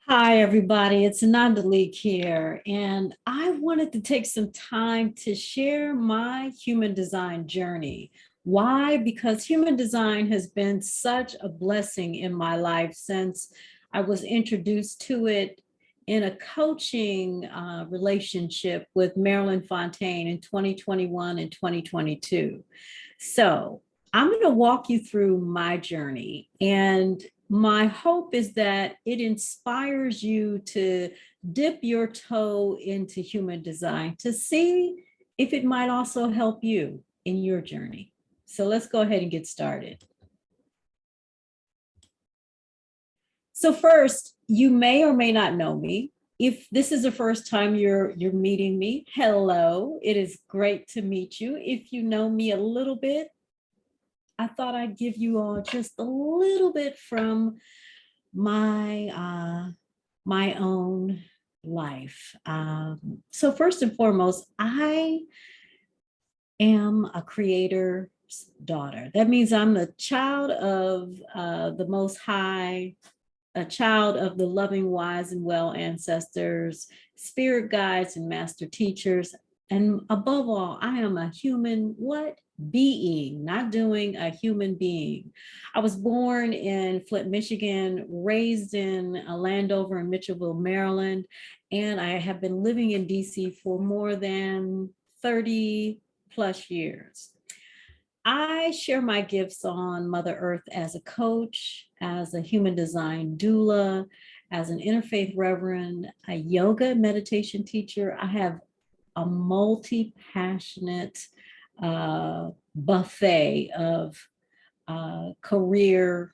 Hi, everybody. It's Ananda Leeke here, and I wanted to take some time to share my human design journey. Why? Because human design has been such a blessing in my life since I was introduced to it in a coaching relationship with Marilyn Fontaine in 2021 and 2022. So I'm going to walk you through my journey, and my hope is that it inspires you to dip your toe into human design to see if it might also help you in your journey. So let's go ahead and get started. So first, you may or may not know me. If this is the first time you're meeting me, hello. It is great to meet you. If you know me a little bit, I thought I'd give you all just a little bit from my own life. So first and foremost, I am a creator's daughter. That means I'm the child of the Most High, a child of the loving, wise, and well ancestors, spirit guides, and master teachers. And above all, I am a human what? Being, not doing, a human being. I was born in Flint, Michigan, raised in Landover and Mitchellville, Maryland, and I have been living in DC for more than 30 plus years. I share my gifts on Mother Earth as a coach, as a human design doula, as an interfaith reverend, a yoga meditation teacher. I have a multi-passionate buffet of career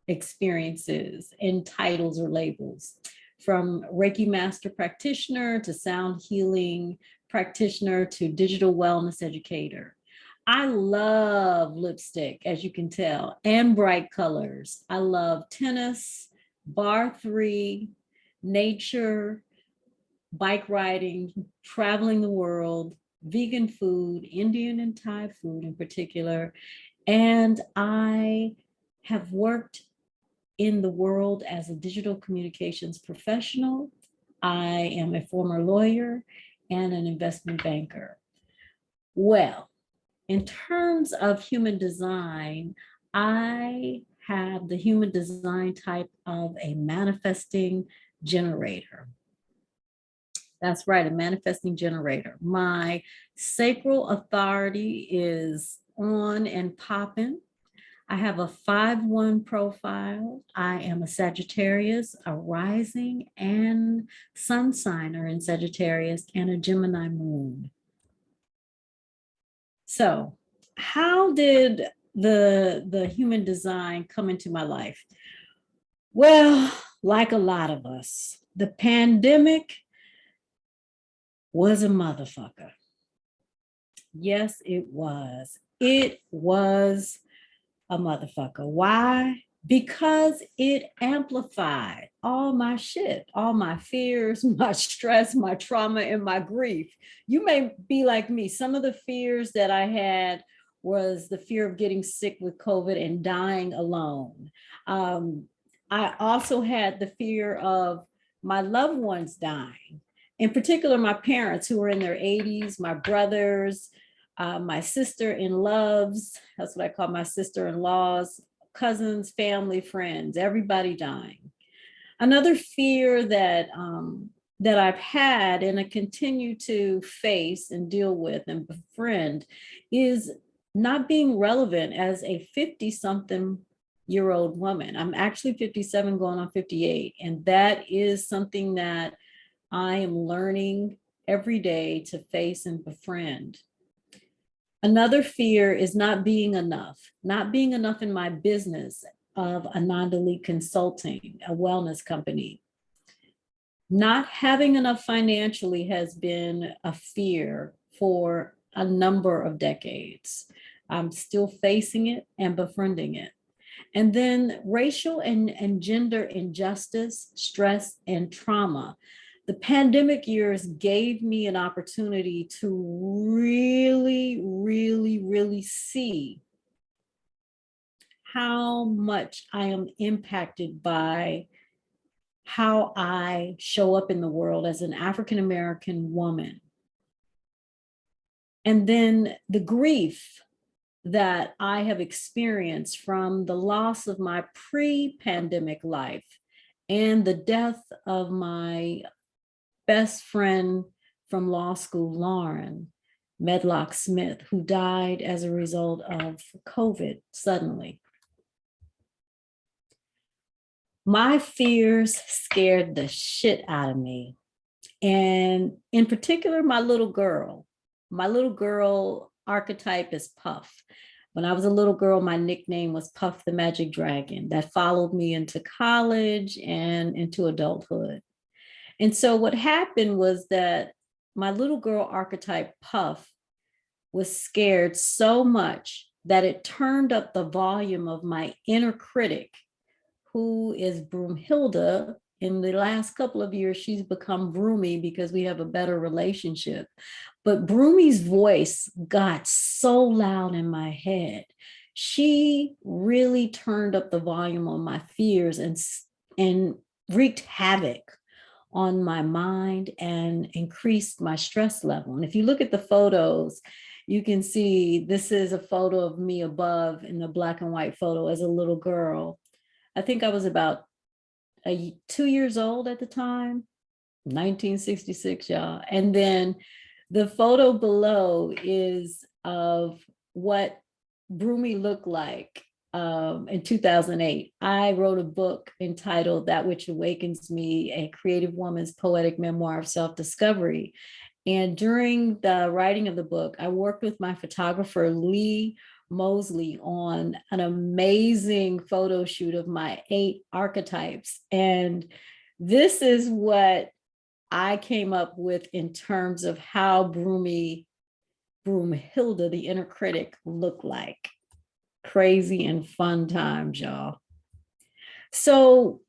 experiences and titles or labels, from Reiki master practitioner to sound healing practitioner to digital wellness educator. I love lipstick, as you can tell, and bright colors. I love tennis, bar3, nature, bike riding, traveling the world, vegan food, Indian and Thai food in particular. And I have worked in the world as a digital communications professional. I am a former lawyer and an investment banker. Well, in terms of human design, I have the human design type of a manifesting generator. That's right, a manifesting generator. My sacral authority is on and popping. I have a 5-1 profile. I am a Sagittarius, a rising and sun sign are in Sagittarius, and a Gemini moon. So how did the human design come into my life? Well, like a lot of us, the pandemic was a motherfucker. Yes, it was. It was a motherfucker. Why? Because it amplified all my shit, all my fears, my stress, my trauma, and my grief. You may be like me. Some of the fears that I had was the fear of getting sick with COVID and dying alone. I also had the fear of my loved ones dying, in particular, my parents who were in their 80s, my brothers, my sister-in-laws, that's what I call my sister-in-laws, cousins, family, friends, everybody dying. Another fear that I've had and I continue to face and deal with and befriend is not being relevant as a 50-something-year-old woman. I'm actually 57 going on 58, and that is something that I am learning every day to face and befriend. Another fear is not being enough in my business of Ananda Leeke Consulting, a wellness company. Not having enough financially has been a fear for a number of decades. I'm still facing it and befriending it. And then racial and gender injustice, stress, and trauma. The pandemic years gave me an opportunity to really see how much I am impacted by how I show up in the world as an African American woman. And then the grief that I have experienced from the loss of my pre-pandemic life and the death of my best friend from law school, Lauren Medlock Smith, who died as a result of COVID suddenly. My fears scared the shit out of me. And in particular, my little girl. My little girl archetype is Puff. When I was a little girl, my nickname was Puff the Magic Dragon. That followed me into college and into adulthood. And so what happened was that my little girl archetype, Puff, was scared so much that it turned up the volume of my inner critic, who is Broomhilda. In the last couple of years, she's become Broomy because we have a better relationship. But Broomy's voice got so loud in my head. She really turned up the volume on my fears and wreaked havoc on my mind and increased my stress level. And if you look at the photos, you can see this is a photo of me above in the black and white photo as a little girl. I think I was about 2 years old at the time, 1966, y'all. And then the photo below is of what Broomy looked like in 2008. I wrote a book entitled That Which Awakens Me, a creative woman's poetic memoir of self-discovery. And during the writing of the book, I worked with my photographer, Lee Mosley, on an amazing photo shoot of my 8 archetypes. And this is what I came up with in terms of how Broomhilda, the inner critic, looked like. Crazy and fun times, y'all. So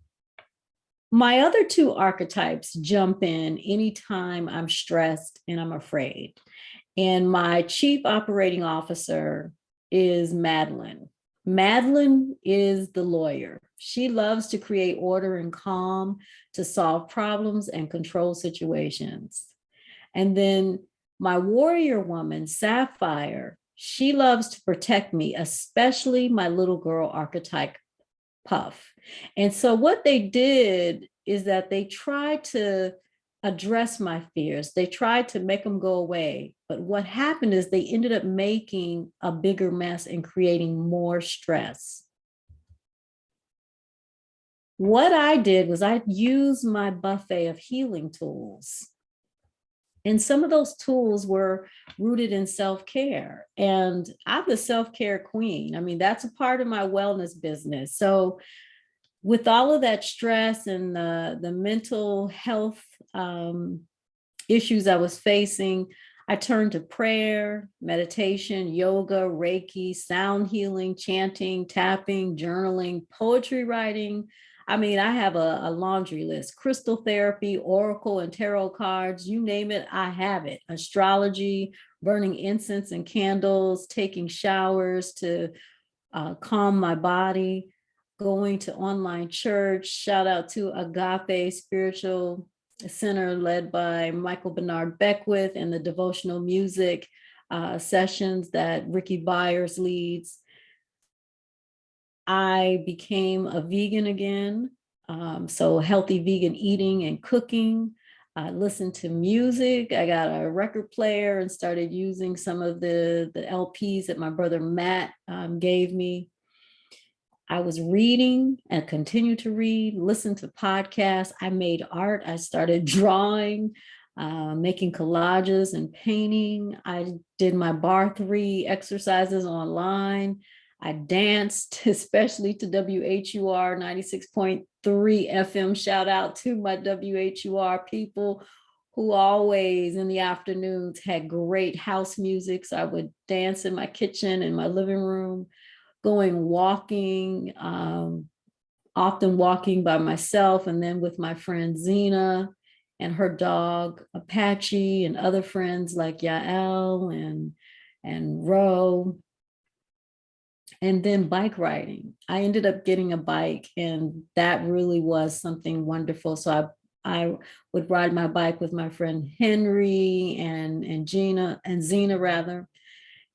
my other 2 archetypes jump in anytime I'm stressed and I'm afraid. And my chief operating officer is Madeline. Madeline is the lawyer. She loves to create order and calm, to solve problems and control situations. And then my warrior woman, Sapphire, she loves to protect me, especially my little girl archetype, Puff. And so what they did is that they tried to address my fears. They tried to make them go away. But what happened is they ended up making a bigger mess and creating more stress. What I did was I used my buffet of healing tools. And some of those tools were rooted in self-care. And I'm the self-care queen. I mean, that's a part of my wellness business. So with all of that stress and the mental health issues I was facing, I turned to prayer, meditation, yoga, Reiki, sound healing, chanting, tapping, journaling, poetry writing. I mean, I have a laundry list: crystal therapy, oracle and tarot cards, you name it, I have it. Astrology, burning incense and candles, taking showers to calm my body, going to online church. Shout out to Agape Spiritual Center led by Michael Bernard Beckwith, and the devotional music sessions that Ricky Byers leads. I became a vegan again, so healthy vegan eating and cooking. I listened to music. I got a record player and started using some of the LPs that my brother Matt gave me. I was reading and continue to read, listen to podcasts. I made art. I started drawing, making collages and painting. I did my bar 3 exercises online. I danced, especially to WHUR 96.3 FM. Shout out to my WHUR people who always in the afternoons had great house music. So I would dance in my kitchen, in my living room, going walking, often walking by myself, and then with my friend Zena and her dog Apache, and other friends like Yael and Ro. And then bike riding. I ended up getting a bike, and that really was something wonderful. So I would ride my bike with my friend Henry and Gina and Zena rather.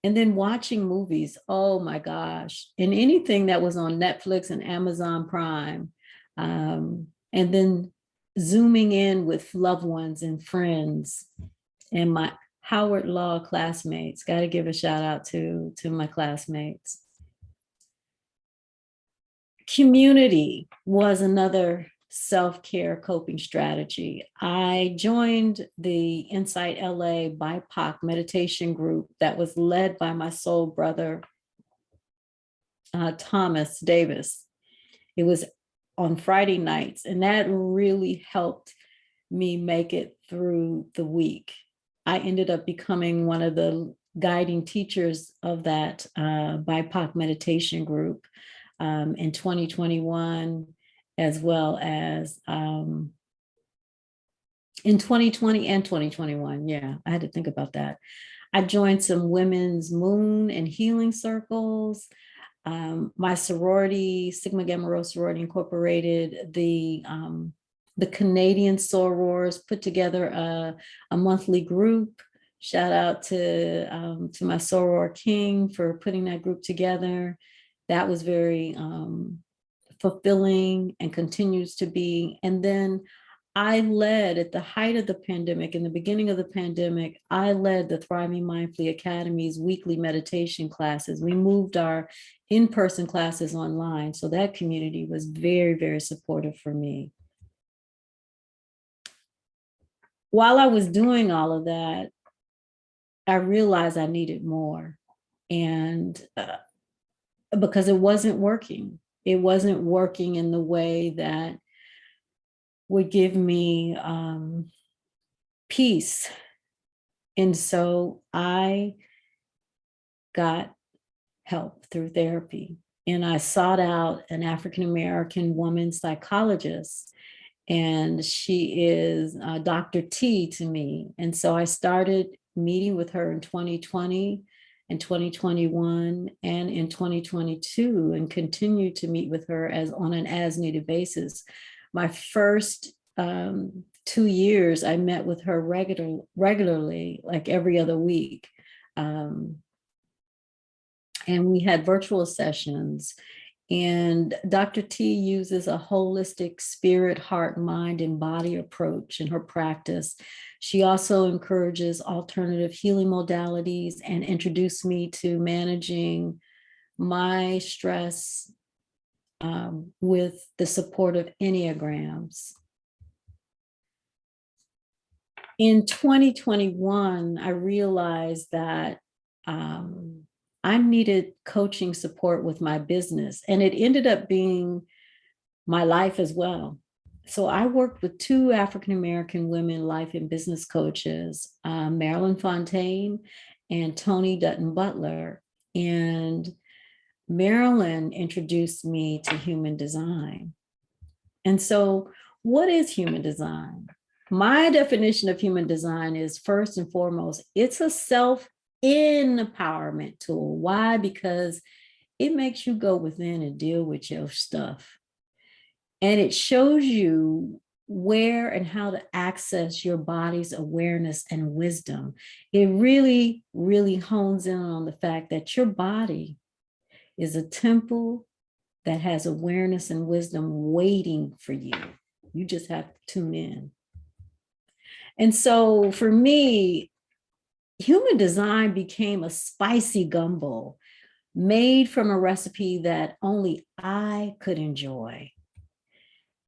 And then watching movies. Oh my gosh. And anything that was on Netflix and Amazon Prime. And then zooming in with loved ones and friends and my Howard Law classmates. Got to give a shout out to my classmates. Community was another self-care coping strategy. I joined the Insight LA BIPOC meditation group that was led by my soul brother, Thomas Davis. It was on Friday nights, and that really helped me make it through the week. I ended up becoming one of the guiding teachers of that BIPOC meditation group in 2021, as well as in 2020 and 2021. Yeah, I had to think about that. I joined some women's moon and healing circles. My sorority, Sigma Gamma Rho Sorority Incorporated, the Canadian sorors put together a monthly group. Shout out to my soror king for putting that group together. That was very fulfilling and continues to be. And then I led at the height of the pandemic, in the beginning of the pandemic, I led the Thriving Mindfully Academy's weekly meditation classes. We moved our in-person classes online. So that community was very, very supportive for me. While I was doing all of that, I realized I needed more. And because it wasn't working. It wasn't working in the way that would give me peace. And so I got help through therapy. And I sought out an African-American woman psychologist, and she is Dr. T to me. And so I started meeting with her in 2020 and 2021 and in 2022, and continue to meet with her on an as needed basis. My first 2 years, I met with her regularly, like every other week. And we had virtual sessions. And Dr. T uses a holistic spirit, heart, mind, and body approach in her practice. She also encourages alternative healing modalities and introduced me to managing my stress with the support of Enneagrams. In 2021, I realized that I needed coaching support with my business, and it ended up being my life as well. So I worked with 2 African-American women life and business coaches, Marilyn Fontaine and Tony Dutton Butler. And Marilyn introduced me to human design. And so what is human design? My definition of human design is, first and foremost, it's a self-empowerment tool. Why? Because it makes you go within and deal with your stuff. And it shows you where and how to access your body's awareness and wisdom. It really, really hones in on the fact that your body is a temple that has awareness and wisdom waiting for you. You just have to tune in. And so for me, human design became a spicy gumbo made from a recipe that only I could enjoy.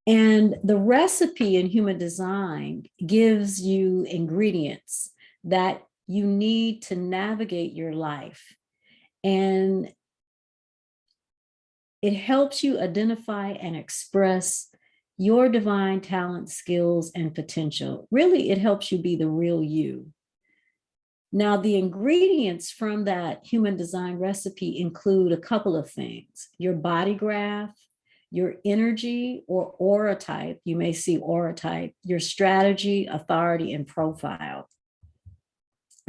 And the recipe in human design gives you ingredients that you need to navigate your life. And it helps you identify and express your divine talent, skills, and potential. Really, it helps you be the real you. Now, the ingredients from that human design recipe include a couple of things: your body graph, your energy or aura type, you may see aura type, your strategy, authority, and profile.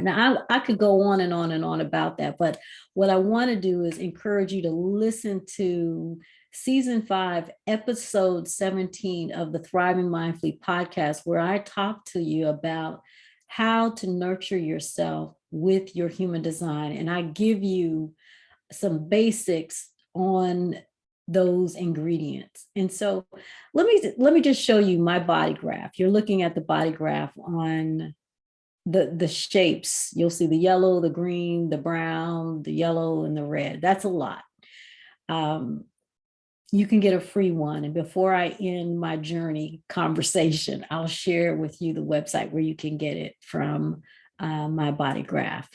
Now, I could go on and on and on about that, but what I want to do is encourage you to listen to season 5, episode 17 of the Thriving Mindfully podcast, where I talk to you about how to nurture yourself with your human design. And I give you some basics on those ingredients. And so let me just show you my body graph. You're looking at the body graph on the shapes. You'll see the yellow, the green, the brown, the yellow, and the red. That's a lot. You can get a free one. And before I end my journey conversation, I'll share with you the website where you can get it from my body graph.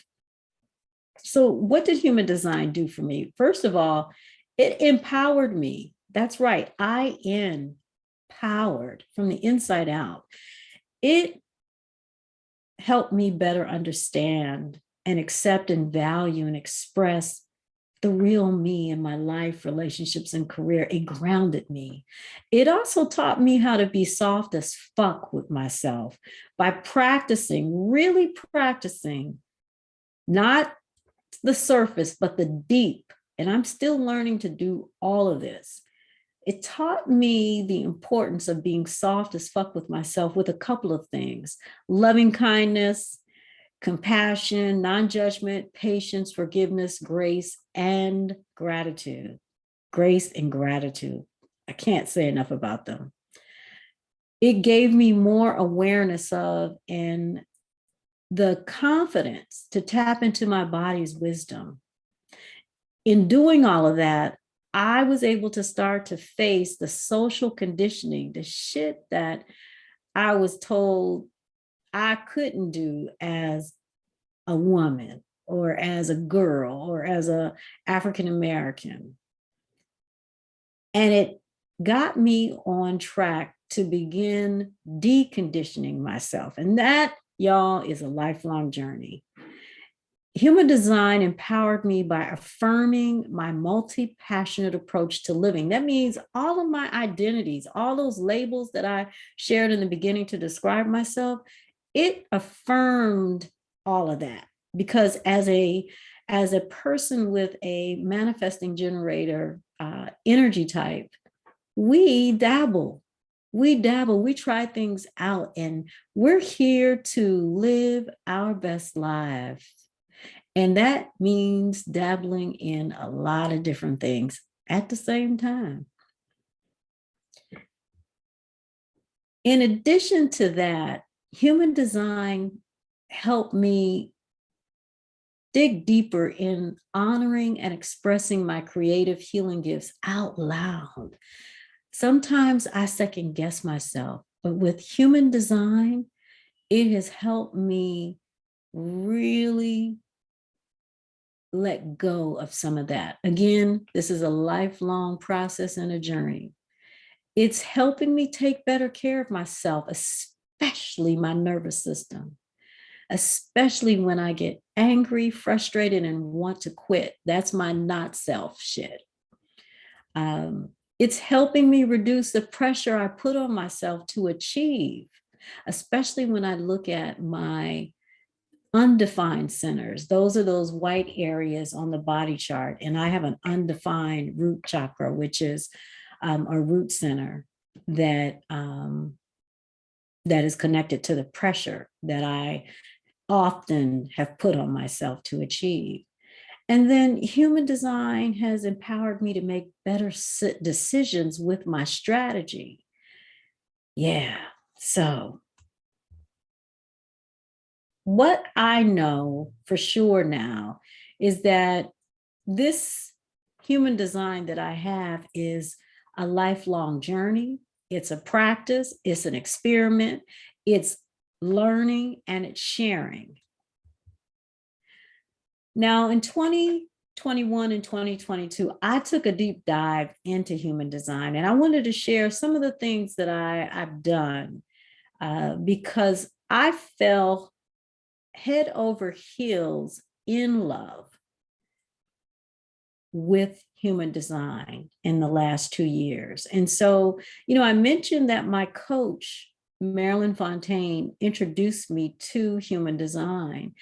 So what did human design do for me? First of all, it empowered me. That's right. I empowered from the inside out. It helped me better understand and accept and value and express the real me in my life, relationships, and career. It grounded me. It also taught me how to be soft as fuck with myself by practicing, really practicing, not the surface, but the deep. And I'm still learning to do all of this. It taught me the importance of being soft as fuck with myself with a couple of things: loving kindness, compassion, non-judgment, patience, forgiveness, grace, and gratitude. Grace and gratitude. I can't say enough about them. It gave me more awareness of and the confidence to tap into my body's wisdom. In doing all of that, I was able to start to face the social conditioning, the shit that I was told I couldn't do as a woman or as a girl or as a African American. And it got me on track to begin deconditioning myself. And that, y'all, is a lifelong journey. Human design empowered me by affirming my multi-passionate approach to living. That means all of my identities, all those labels that I shared in the beginning to describe myself, it affirmed all of that. Because as a person with a manifesting generator energy type, we dabble, we try things out, and we're here to live our best lives. And that means dabbling in a lot of different things at the same time. In addition to that, human design helped me dig deeper in honoring and expressing my creative healing gifts out loud. Sometimes I second guess myself, but with human design, it has helped me really let go of some of that. Again, this is a lifelong process and a journey. It's helping me take better care of myself, especially my nervous system, especially when I get angry, frustrated, and want to quit. That's my not self shit. It's helping me reduce the pressure I put on myself to achieve, especially when I look at my undefined centers. Those are those white areas on the body chart. And I have an undefined root chakra, which is a root center that is connected to the pressure that I often have put on myself to achieve. And then human design has empowered me to make better decisions with my strategy. Yeah, so what I know for sure now is that this human design that I have is a lifelong journey. It's a practice, it's an experiment, it's learning, and it's sharing. Now, in 2021 and 2022, I took a deep dive into human design, and I wanted to share some of the things that I've done because I fell head over heels in love with human design in the last 2 years. And so, I mentioned that my coach, Marilyn Fontaine, introduced me to human design.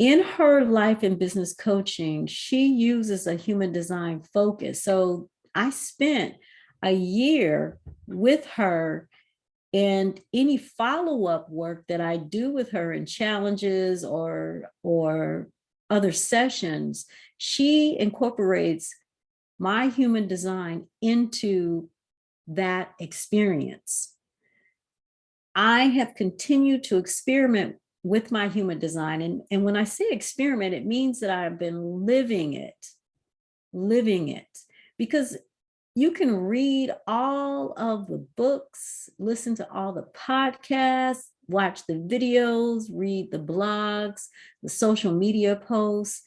In her life and business coaching, she uses a human design focus. So I spent a year with her, and any follow-up work that I do with her in challenges or other sessions, she incorporates my human design into that experience. I have continued to experiment with my human design. And when I say experiment, it means that I've been living it. Because you can read all of the books, listen to all the podcasts, watch the videos, read the blogs, the social media posts,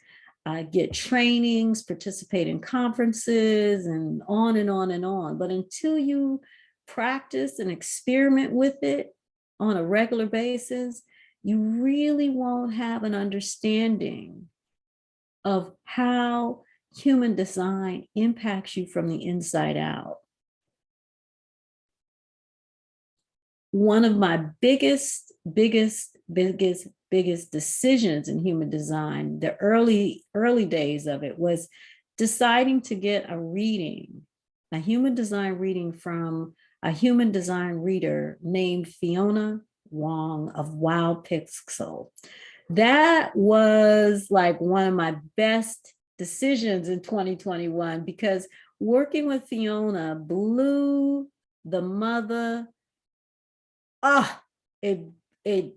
get trainings, participate in conferences, and on and on and on. But until you practice and experiment with it on a regular basis, you really won't have an understanding of how human design impacts you from the inside out. One of my biggest decisions in human design, the early days of it, was deciding to get a human design reading from a human design reader named Fiona Wong of Wild Pixel. That was like one of my best decisions in 2021, because working with Fiona blew the mother, it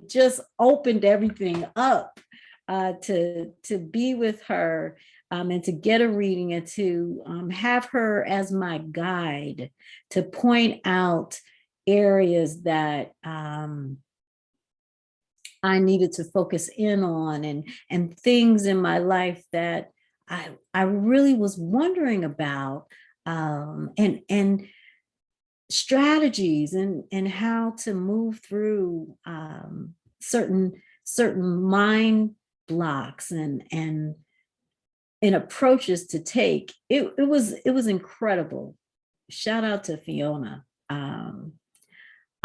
just opened everything up, to be with her, and to get a reading, and to have her as my guide, to point out areas that I needed to focus in on, and things in my life that I really was wondering about, and strategies and how to move through certain mind blocks and approaches to take. It was incredible. Shout out to Fiona.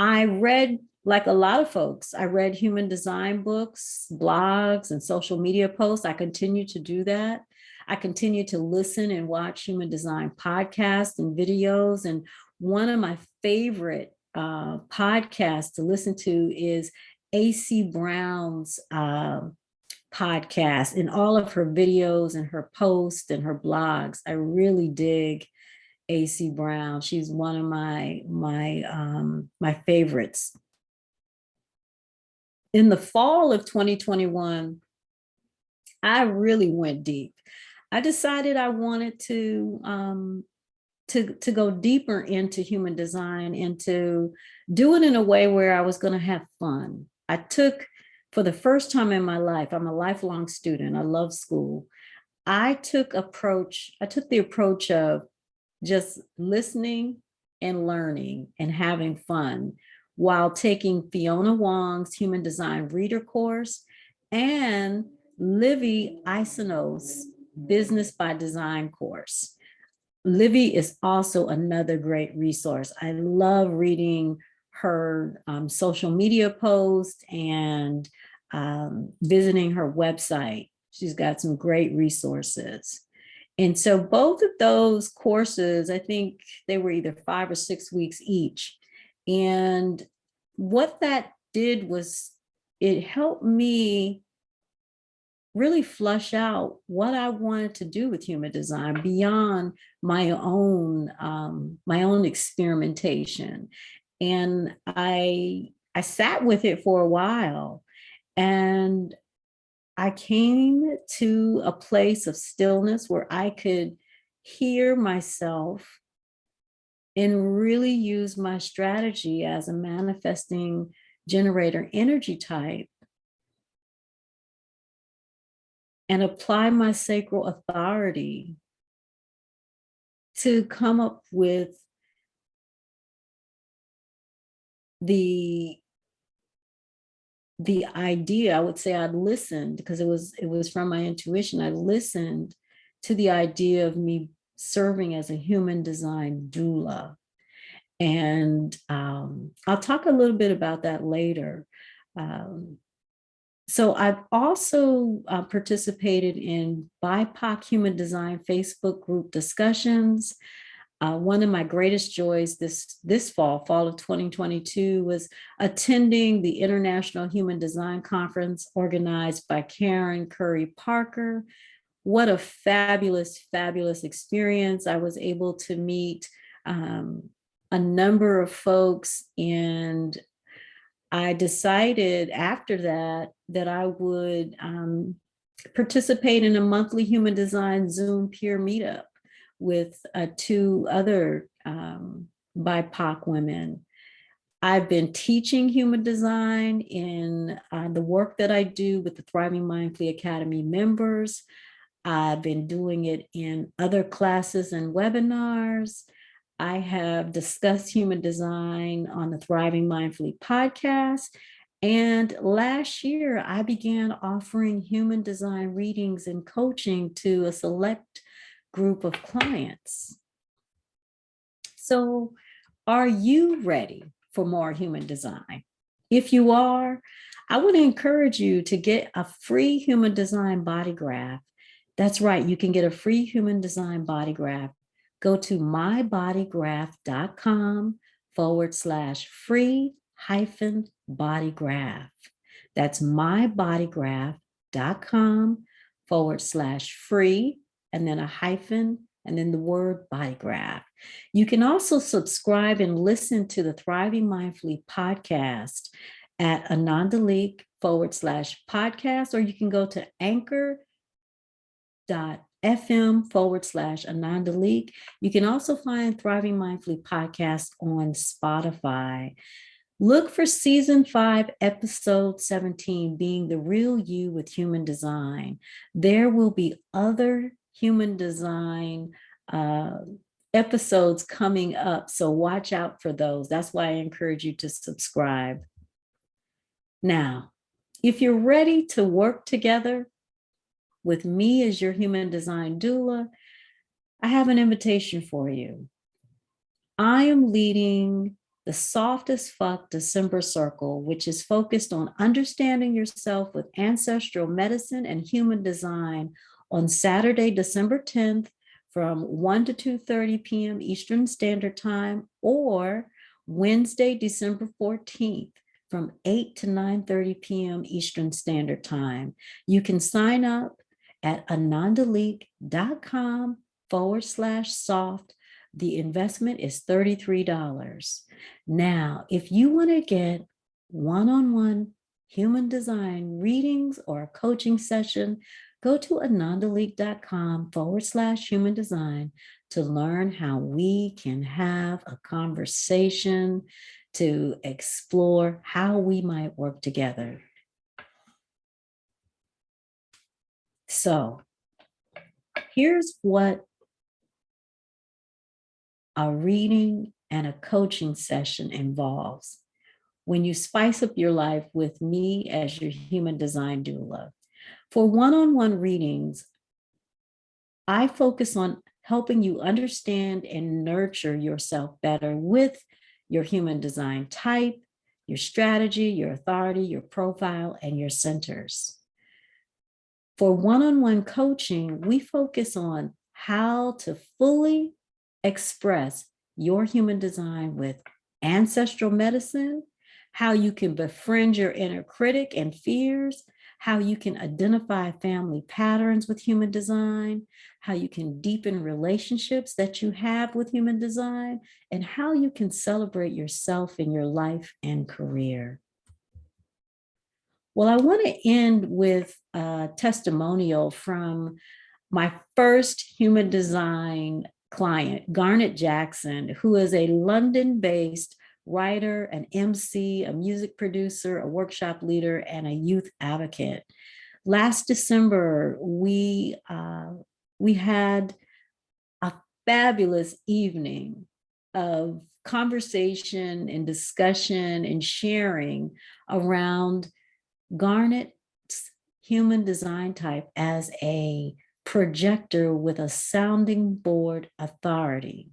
I read, like a lot of folks, I read human design books, blogs, and social media posts. I continue to do that. I continue to listen and watch human design podcasts and videos. And one of my favorite podcasts to listen to is AC Brown's podcast, and all of her videos and her posts and her blogs. I really dig AC Brown. She's one of my favorites. In the fall of 2021, I really went deep. I decided I wanted to go deeper into human design, and to do it in a way where I was going to have fun. I took, for the first time in my life, I'm a lifelong student. I love school. I took the approach of just listening and learning and having fun, while taking Fiona Wong's Human Design Reader course and Livy Isano's Business by Design course. Livy is also another great resource. I love reading her social media posts and visiting her website. She's got some great resources. And so both of those courses, I think they were either 5 or 6 weeks each. And what that did was it helped me really flush out what I wanted to do with human design beyond my own experimentation. And I sat with it for a while, and I came to a place of stillness where I could hear myself and really use my strategy as a manifesting generator energy type, and apply my sacral authority to come up with the idea. I would say I listened, because it was from my intuition. I listened to the idea of me serving as a human design doula. And I'll talk a little bit about that later. So I've also participated in BIPOC Human Design Facebook group discussions. One of my greatest joys this fall of 2022, was attending the International Human Design Conference organized by Karen Curry Parker. What a fabulous, fabulous experience. I was able to meet a number of folks, and I decided after that I would participate in a monthly Human Design Zoom peer meetup with two other BIPOC women. I've been teaching human design in the work that I do with the Thriving Mindfully Academy members. I've been doing it in other classes and webinars. I have discussed human design on the Thriving Mindfully podcast. And last year, I began offering human design readings and coaching to a select group of clients. So, are you ready for more human design? If you are, I would encourage you to get a free human design body graph. That's right, you can get a free human design body graph. Go to mybodygraph.com/free-body graph. That's mybodygraph.com/free, and then a hyphen, and then the word body graph. You can also subscribe and listen to the Thriving Mindfully podcast at Ananda Leeke /podcast, or you can go to anchor.fm/Ananda Leeke. You can also find Thriving Mindfully podcast on Spotify. Look for season 5, episode 17, Being the Real You with Human Design. There will be other human design episodes coming up, so watch out for those. That's why I encourage you to subscribe. Now, if you're ready to work together with me as your human design doula, I have an invitation for you. I am leading the Soft as Fuck December Circle, which is focused on understanding yourself with ancestral medicine and human design, on Saturday, December 10th from 1 to 2:30 p.m. Eastern Standard Time, or Wednesday, December 14th from 8 to 9:30 p.m. Eastern Standard Time. You can sign up at anandaleeke.com/soft. The investment is $33. Now, if you want to get one-on-one human design readings or a coaching session, go to anandaleeke.com/human design to learn how we can have a conversation to explore how we might work together. So, here's what a reading and a coaching session involves when you spice up your life with me as your human design doula. For one-on-one readings, I focus on helping you understand and nurture yourself better with your human design type, your strategy, your authority, your profile, and your centers. For one-on-one coaching, we focus on how to fully express your human design with ancestral medicine, how you can befriend your inner critic and fears, how you can identify family patterns with human design, how you can deepen relationships that you have with human design, and how you can celebrate yourself in your life and career. Well, I want to end with a testimonial from my first human design client, Garnet Jackson, who is a London-based writer, an MC, a music producer, a workshop leader, and a youth advocate. Last December, we had a fabulous evening of conversation and discussion and sharing around Garnet's human design type as a projector with a sounding board authority.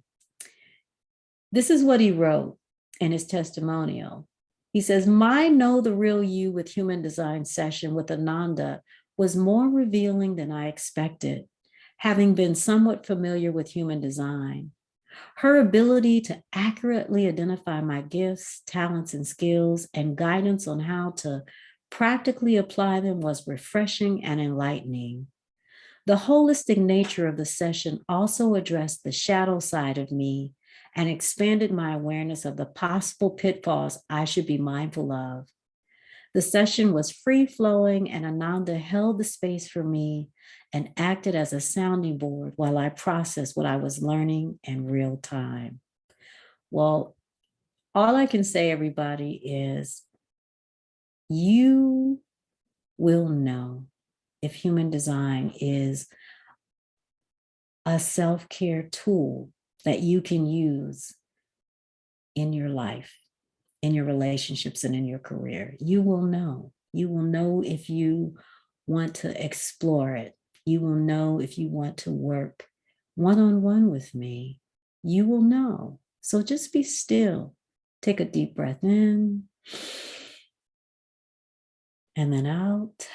This is what he wrote in his testimonial. He says, my Know the Real You with Human Design session with Ananda was more revealing than I expected, having been somewhat familiar with human design. Her ability to accurately identify my gifts, talents, and skills, and guidance on how to practically apply them was refreshing and enlightening. The holistic nature of the session also addressed the shadow side of me and expanded my awareness of the possible pitfalls I should be mindful of. The session was free flowing, and Ananda held the space for me and acted as a sounding board while I processed what I was learning in real time. Well, all I can say, everybody, is you will know if human design is a self-care tool that you can use in your life, in your relationships, and in your career. You will know. You will know if you want to explore it. You will know if you want to work one-on-one with me. You will know. So just be still. Take a deep breath in and then out.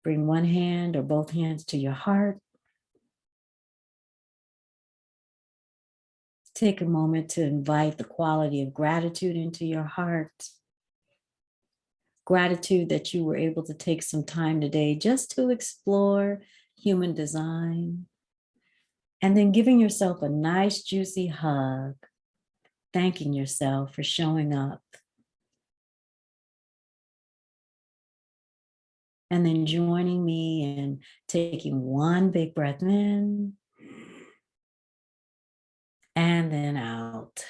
Bring one hand or both hands to your heart. Take a moment to invite the quality of gratitude into your heart. Gratitude that you were able to take some time today just to explore human design. And then giving yourself a nice, juicy hug, thanking yourself for showing up. And then joining me in taking one big breath in and then out.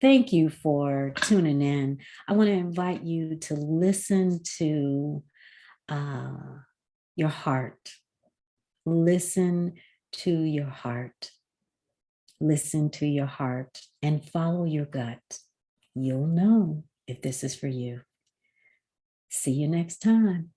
Thank you for tuning in. I want to invite you to listen to your heart. Listen to your heart. Listen to your heart and follow your gut. You'll know if this is for you. See you next time.